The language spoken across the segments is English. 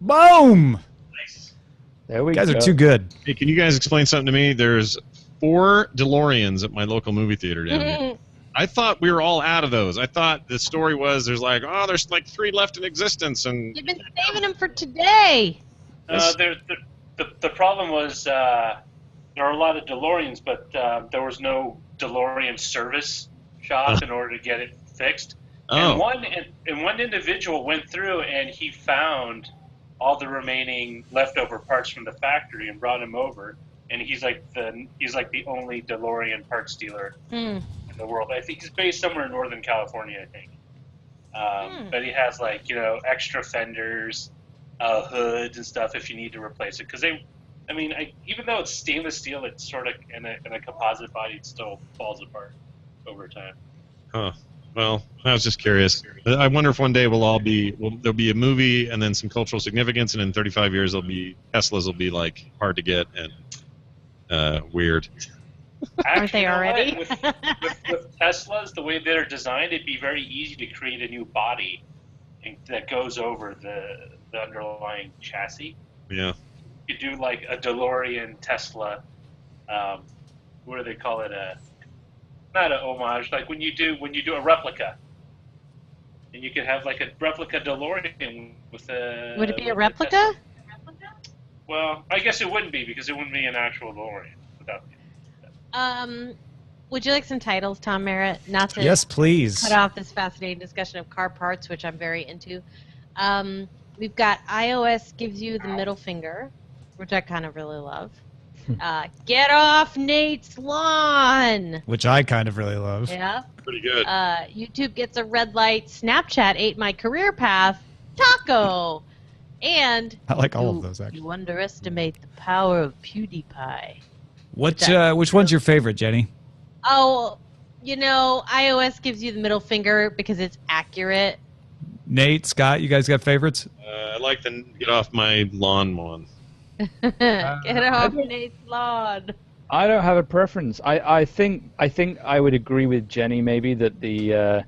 Boom! Nice. There we You guys go. are too good. Hey, can you guys explain something to me? There's 4 DeLoreans at my local movie theater down here. I thought we were all out of those. I thought the story was there's like 3 left in existence, and You've been saving them for today. The problem was there are a lot of DeLoreans, but there was no DeLorean service shop in order to get it fixed. And one individual went through and he found all the remaining leftover parts from the factory and brought them over. And he's like the only DeLorean parts dealer in the world. I think he's based somewhere in Northern California, I think. But he has extra fenders, hoods and stuff if you need to replace it. Because even though it's stainless steel, it's sort of in a composite body, it still falls apart over time. Huh. Well, I was just curious. I wonder if one day there'll be a movie and then some cultural significance, and in 35 years Teslas will be like hard to get and weird. Aren't they already? With Teslas, the way they're designed, it'd be very easy to create a new body that goes over the underlying chassis. Yeah. You could do like a DeLorean Tesla. What do they call it? Not an homage, like when you do a replica, and you could have like a replica DeLorean with a. Would it be a replica? Well, I guess it wouldn't be because it wouldn't be an actual DeLorean without. Would you like some titles, Tom Merritt? Not to Yes, please. cut off this fascinating discussion of car parts, which I'm very into. We've got iOS gives you the middle finger, which I kind of really love. Get off Nate's lawn, Which I kind of really love. yeah. Pretty good. YouTube gets a red light. Snapchat ate my career path. Taco, and I like all of those, actually. You underestimate the power of PewDiePie. Which one's your favorite, Jenny? Oh, iOS gives you the middle finger because it's accurate. Nate, Scott, you guys got favorites? I like the get off my lawn one. Get off Nate's lawn. I don't have a preference. I think I would agree with Jenny maybe that the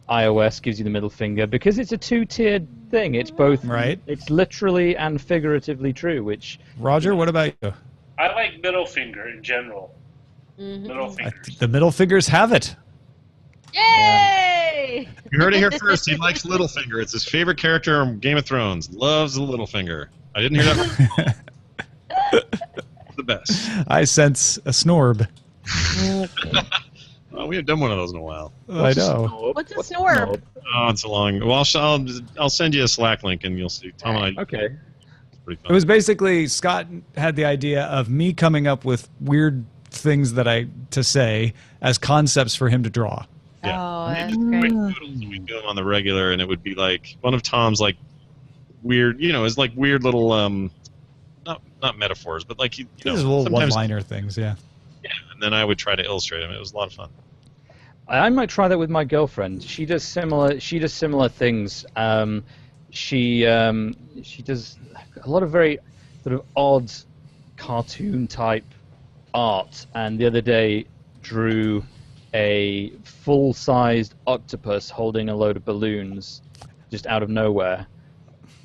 iOS gives you the middle finger because it's a two-tiered thing. It's both right. It's literally and figuratively true. Which Roger, what about you? I like middle finger in general. Mm-hmm. Middle fingers. The middle fingers have it. Yay! You heard it here first. He likes Littlefinger. It's his favorite character in Game of Thrones. Loves the Littlefinger. I didn't hear that. The best. I sense a snorb. Well, we haven't done one of those in a while. I know. What's a snorb? Oh, it's a long. Well, I'll send you a Slack link and you'll see. Tom and I. Okay. It's pretty fun. It was basically Scott had the idea of me coming up with weird things to say as concepts for him to draw. Yeah. Oh, We'd that's do great. quick doodles and we'd do them on the regular, and it would be like one of Tom's like weird, it's like weird little not metaphors, but like These little sometimes- one-liner things, yeah. Yeah, and then I would try to illustrate them. It was a lot of fun. I might try that with my girlfriend. She does similar things. She does a lot of very sort of odd cartoon type art, and the other day drew a full-sized octopus holding a load of balloons just out of nowhere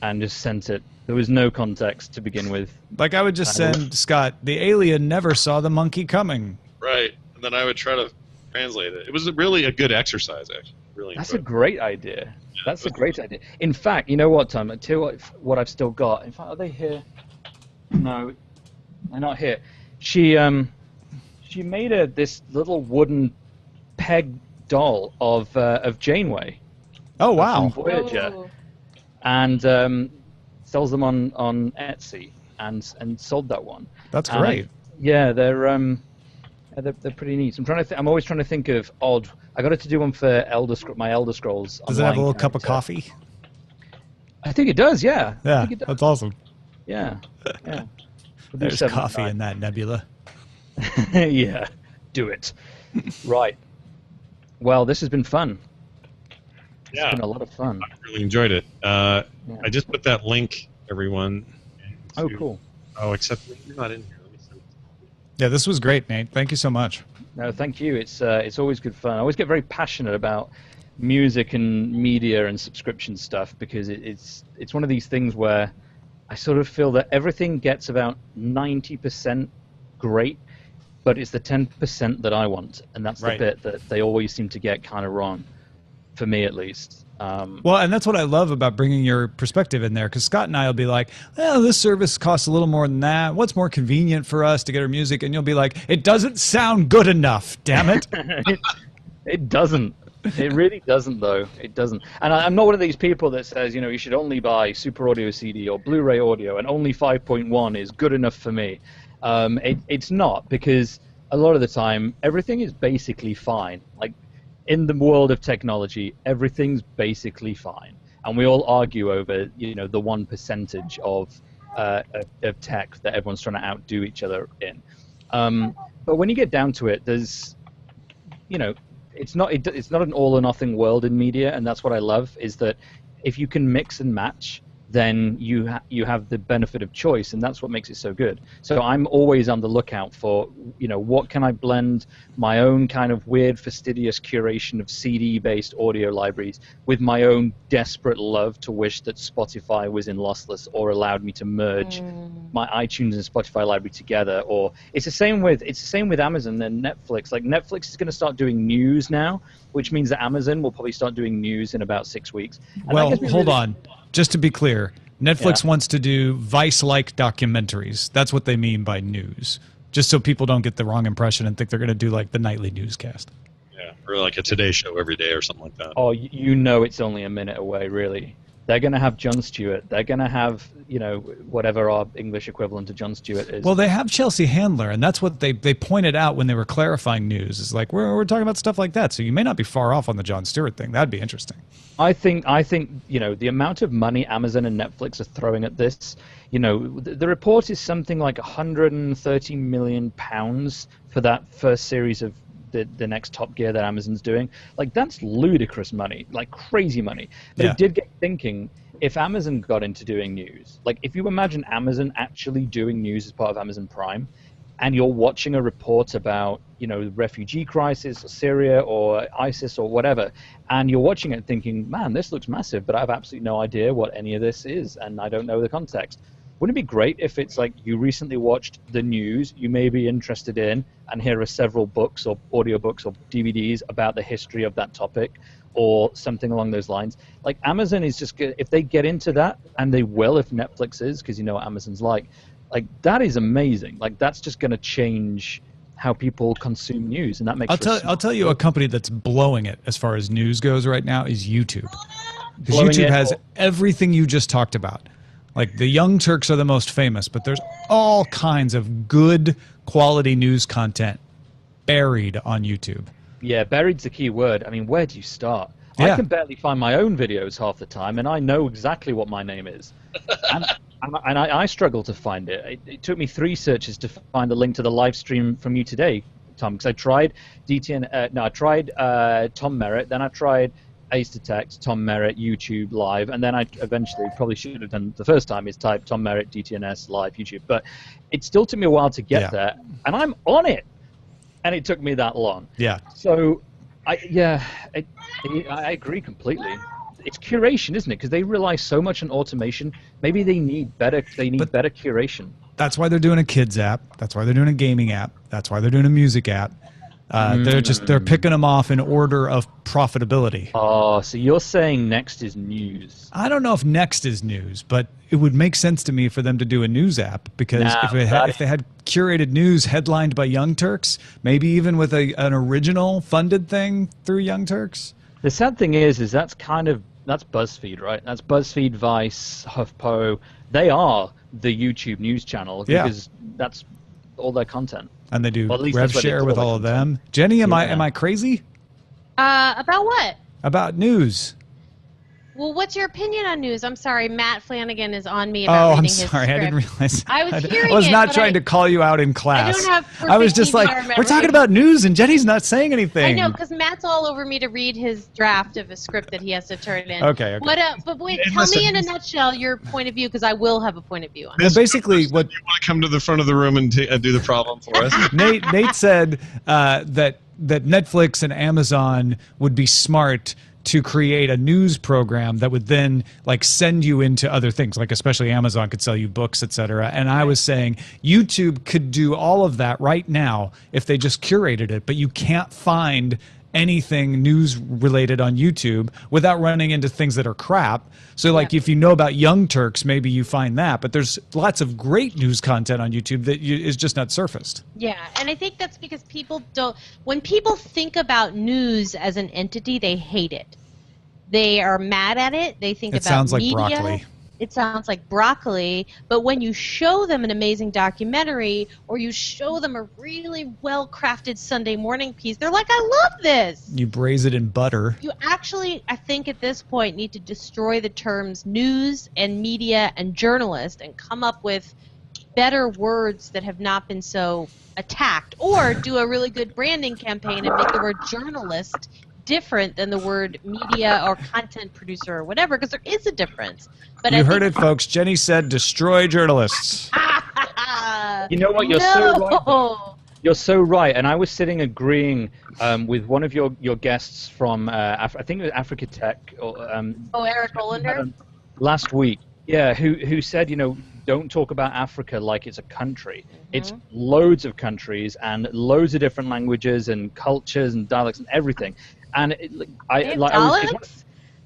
and just sent it. There was no context to begin with. Like I would just send Scott, the alien never saw the monkey coming. Right, and then I would try to translate it. It was really a good exercise, actually. Really. That's a enjoyed it. great idea. That's a great idea. In fact, you know what, Tom? I'll tell you what I've still got. In fact, are they here? No, they're not here. She made this little wooden peg doll of Janeway. Oh, wow. From Voyager, Oh. and sells them on Etsy, and sold that one. That's And great. yeah, they're pretty neat. I'm always trying to think of odd. I got it to do one for my Elder Scrolls. Does it have a Online little cup of character. coffee? I think it does. Yeah. I Yeah, think it does. that's awesome. Yeah. Yeah. We'll do There's 7 coffee times. in that nebula. Yeah. Do it. Right. Well, this has been fun. It's Yeah. been a lot of fun. I really enjoyed it. I just put that link, everyone. Oh, to- cool. Oh, except you're not in here. Let me send it. Yeah, this was great, Nate. Thank you so much. No, thank you. It's always good fun. I always get very passionate about music and media and subscription stuff because it's one of these things where I sort of feel that everything gets about 90% great, but it's the 10% that I want, and that's the bit that they always seem to get kind of wrong, for me at least. Well, and that's what I love about bringing your perspective in there, because Scott and I will be like, well, this service costs a little more than that. What's more convenient for us to get our music? And you'll be like, it doesn't sound good enough, damn it. It doesn't. It really doesn't, though. It doesn't. And I'm not one of these people that says, you know, you should only buy Super Audio CD or Blu-ray audio, and only 5.1 is good enough for me. It's not, because a lot of the time, everything is basically fine. Like, in the world of technology, everything's basically fine, and we all argue over, you know, the 1% of tech that everyone's trying to outdo each other in. But when you get down to it, there's, you know, it's not an all or nothing world in media, and that's what I love, is that if you can mix and match, then you have the benefit of choice, and that's what makes it so good. So I'm always on the lookout for, you know, what can I blend my own kind of weird, fastidious curation of CD-based audio libraries with my own desperate love to wish that Spotify was in lossless or allowed me to merge my iTunes and Spotify library together. Or it's the same with Amazon and Netflix. Like, Netflix is going to start doing news now, which means that Amazon will probably start doing news in about 6 weeks. And well, hold on. Just to be clear, Netflix wants to do Vice-like documentaries. That's what they mean by news. Just so people don't get the wrong impression and think they're going to do like the nightly newscast. Yeah, or like a Today Show every day or something like that. Oh, you know it's only a minute away, really. They're going to have Jon Stewart. They're going to have, you know, whatever our English equivalent to Jon Stewart is. Well, they have Chelsea Handler, and that's what they pointed out when they were clarifying news. It's like, we're talking about stuff like that, so you may not be far off on the Jon Stewart thing. That'd be interesting. I think you know, the amount of money Amazon and Netflix are throwing at this, you know, the report is something like £130 million for that first series of the next Top Gear that Amazon's doing. Like, that's ludicrous money, like crazy money. But it did get thinking, if Amazon got into doing news, like if you imagine Amazon actually doing news as part of Amazon Prime, and you're watching a report about, you know, the refugee crisis or Syria or ISIS or whatever, and you're watching it thinking, man, this looks massive, but I have absolutely no idea what any of this is, and I don't know the context. Wouldn't it be great if it's like you recently watched the news you may be interested in, and here are several books or audiobooks or DVDs about the history of that topic or something along those lines? Like, Amazon is just good. If they get into that, and they will if Netflix is, because you know what Amazon's like, that is amazing. Like, that's just going to change how people consume news, and that makes I'll tell you a company that's blowing it as far as news goes right now is YouTube. Because YouTube has everything you just talked about. Like, the Young Turks are the most famous, but there's all kinds of good quality news content buried on YouTube. Yeah, buried's the key word. I mean, where do you start? Yeah. I can barely find my own videos half the time, and I know exactly what my name is. And I struggle to find it. It took me 3 searches to find the link to the live stream from you today, Tom, because I tried I tried Tom Merritt, then I tried Ace Detect, Tom Merritt, YouTube Live, and then I eventually probably should have done the first time is type Tom Merritt, DTNS, Live, YouTube. But it still took me a while to get there, and I'm on it, and it took me that long. Yeah. So, I agree completely. It's curation, isn't it? Because they rely so much on automation. Maybe they need better curation. That's why they're doing a kids app. That's why they're doing a gaming app. That's why they're doing a music app. They're picking them off in order of profitability. Oh, so you're saying next is news? I don't know if next is news, but it would make sense to me for them to do a news app, because if they had curated news headlined by Young Turks, maybe even with an original funded thing through Young Turks. The sad thing is that's BuzzFeed, right? That's BuzzFeed, Vice, HuffPo. They are the YouTube news channel because that's all their content. And they do rev share with all of them. Jenny, am I crazy? About what? About news. Well, what's your opinion on news? I'm sorry, Matt Flanagan is on me about reading his script. I didn't realize. I was hearing I was not it, trying to call you out in class. I don't have perfect I was just like, memory. we're talking about news, and Jenny's not saying anything. I know, because Matt's all over me to read his draft of a script that he has to turn in. Okay. But wait, tell me in a nutshell your point of view, because I will have a point of view on it. Basically, what you want to come to the front of the room and do the problem for us? Nate said that Netflix and Amazon would be smart to create a news program that would then like send you into other things, like especially Amazon could sell you books, etc. And I was saying YouTube could do all of that right now if they just curated it, but you can't find anything news related on YouTube without running into things that are crap. So like if you know about Young Turks, maybe you find that, but there's lots of great news content on YouTube that is just not surfaced. Yeah, and I think that's because people don't, when people think about news as an entity, they hate it. They are mad at it. They think it about sounds like media. broccoli. It sounds like broccoli, but when you show them an amazing documentary or you show them a really well-crafted Sunday morning piece, they're like, I love this. You braise it in butter. You actually, I think at this point, need to destroy the terms news and media and journalist and come up with better words that have not been so attacked, or do a really good branding campaign and make the word journalist different than the word media or content producer or whatever, because there is a difference. But you heard it, folks. Jenny said destroy journalists. You know what? You're so right. You're so right. And I was sitting agreeing with one of your guests from, I think it was Africa Tech. Or, Eric Olander? Last week. Yeah, who said, don't talk about Africa like it's a country. It's loads of countries and loads of different languages and cultures and dialects and everything. And it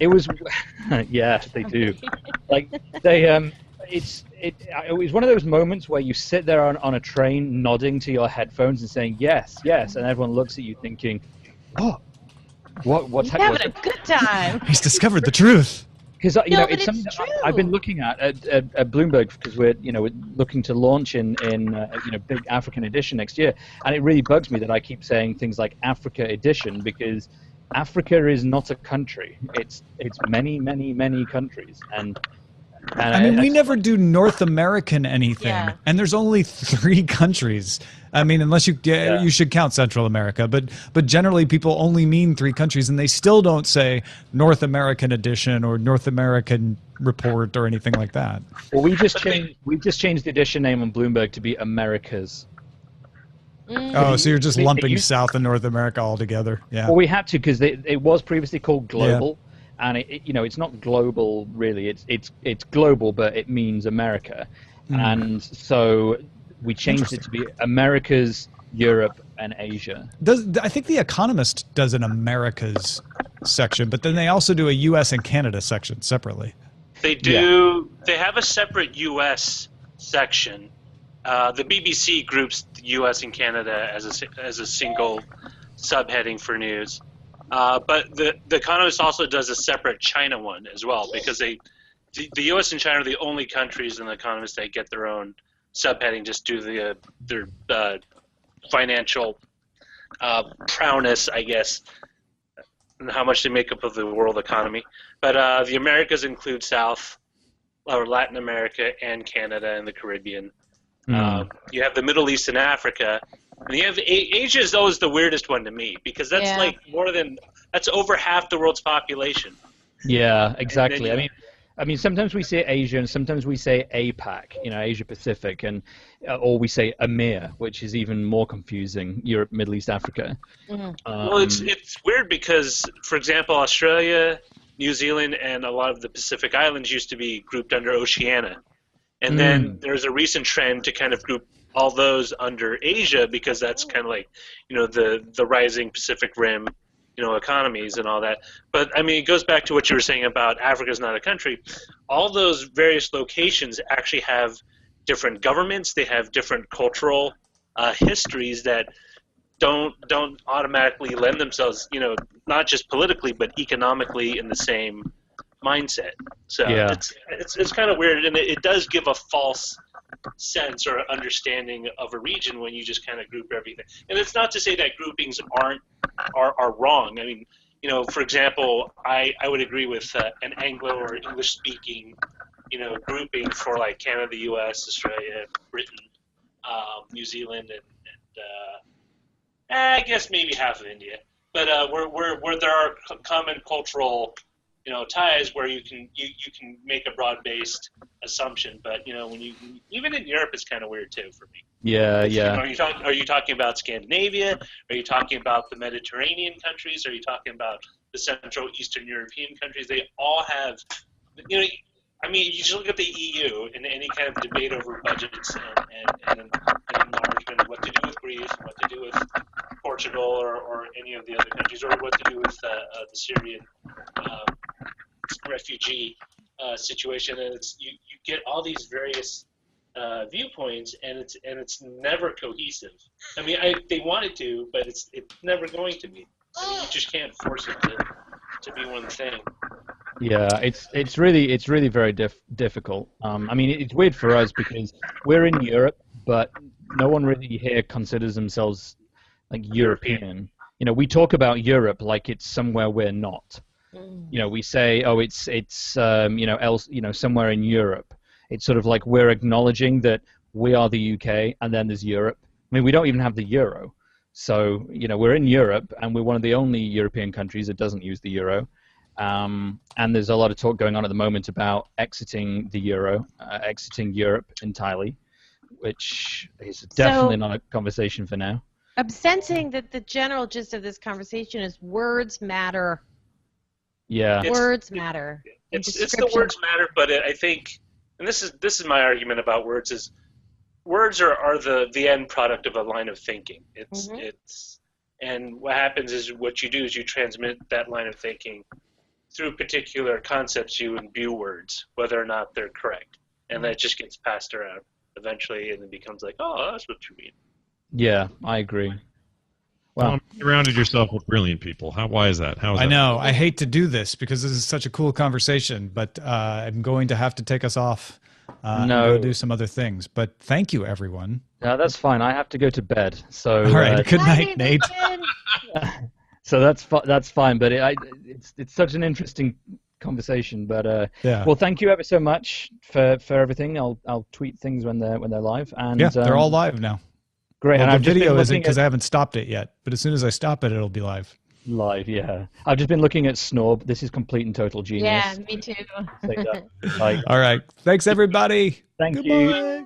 was yeah, they do. Like it was one of those moments where you sit there on a train nodding to your headphones and saying yes, yes, and everyone looks at you thinking, oh, what's having a good time. He's discovered the truth. Because it's something that I've been looking at Bloomberg, because we're looking to launch in big African edition next year, and it really bugs me that I keep saying things like Africa edition, because Africa is not a country. It's many, many, many countries, and I mean, we never do North American anything, and there's only 3 countries. I mean, unless you should count Central America, but generally people only mean 3 countries, and they still don't say North American edition or North American report or anything like that. Well, we just changed the edition name on Bloomberg to be Americas. Oh, so you're just lumping South and North America all together? Yeah. Well, we had to, because it was previously called Global. Yeah. And it's not global really. It's global, but it means America, and so we changed it to be Americas, Europe, and Asia. I think The Economist does an Americas section, but then they also do a U.S. and Canada section separately. They do. Yeah. They have a separate U.S. section. The BBC groups the U.S. and Canada as a single subheading for news. But the Economist also does a separate China one as well, because the U.S. and China are the only countries in the Economist that get their own subheading just due to their financial prowess, I guess, and how much they make up of the world economy. But the Americas include South or Latin America and Canada and the Caribbean. You have the Middle East and Africa. And you have Asia is always the weirdest one to me, because that's like that's over half the world's population. Yeah, exactly. I mean, sometimes we say Asia and sometimes we say APAC, Asia Pacific, and or we say EMEA, which is even more confusing. Europe, Middle East, Africa. Well, it's weird because, for example, Australia, New Zealand, and a lot of the Pacific Islands used to be grouped under Oceania, and then there's a recent trend to kind of group all those under Asia, because that's kind of like, the rising Pacific Rim, economies and all that. But I mean, it goes back to what you were saying about Africa's not a country. All those various locations actually have different governments. They have different cultural histories that don't automatically lend themselves, not just politically but economically in the same mindset. So it's kind of weird, and it does give a false sense or understanding of a region when you just kind of group everything. And it's not to say that groupings are wrong. I mean, for example, I would agree with an Anglo or English speaking, grouping for like Canada, the U.S., Australia, Britain, New Zealand, and I guess maybe half of India. But where there are common cultural ties, where you can make a broad-based assumption, but when you even in Europe, it's kind of weird too for me. Yeah. Are you talking about Scandinavia? Are you talking about the Mediterranean countries? Are you talking about the Central Eastern European countries, they all have, you know, I mean, you just look at the EU and any kind of debate over budgets and enlargement, what to do with Greece, and what to do with Portugal or any of the other countries, or what to do with the Syrian refugee situation. And it's you get all these various viewpoints, and it's never cohesive. I mean, they wanted to, but it's never going to be. I mean, you just can't force it to be one thing. Yeah, it's really very difficult. I mean, it's weird for us because we're in Europe, but no one really here considers themselves like European. You know, we talk about Europe like it's somewhere we're not. You know, we say, oh, it's somewhere in Europe. It's sort of like we're acknowledging that we are the UK, and then there's Europe. I mean, we don't even have the euro. So, you know, we're in Europe, and we're one of the only European countries that doesn't use the euro. And there's a lot of talk going on at the moment about exiting the euro, exiting Europe entirely, which is definitely not a conversation for now. I'm sensing that the general gist of this conversation is words matter. Yeah. Words matter. It's the words matter, but I think, and this is my argument about words, is words are the end product of a line of thinking. And what happens is what you do is you transmit that line of thinking through particular concepts. You imbue words, whether or not they're correct, and that just gets passed around eventually, and it becomes like, oh, that's what you mean. Yeah, I agree. Well, you surrounded yourself with brilliant people. Why is that? How is that? I know. I hate to do this because this is such a cool conversation, but I'm going to have to take us off and go do some other things. But thank you, everyone. No, that's fine. I have to go to bed. So all right. Good night, Nate. So that's fine. But it's such an interesting conversation. But yeah. Well, thank you ever so much for everything. I'll tweet things when they're live. And yeah, they're all live now. Great. Well, and the video isn't because I haven't stopped it yet. But as soon as I stop it, it'll be live. Live, yeah. I've just been looking at Snorb. This is complete and total genius. Yeah, me too. All right. Thanks, everybody. Thank you.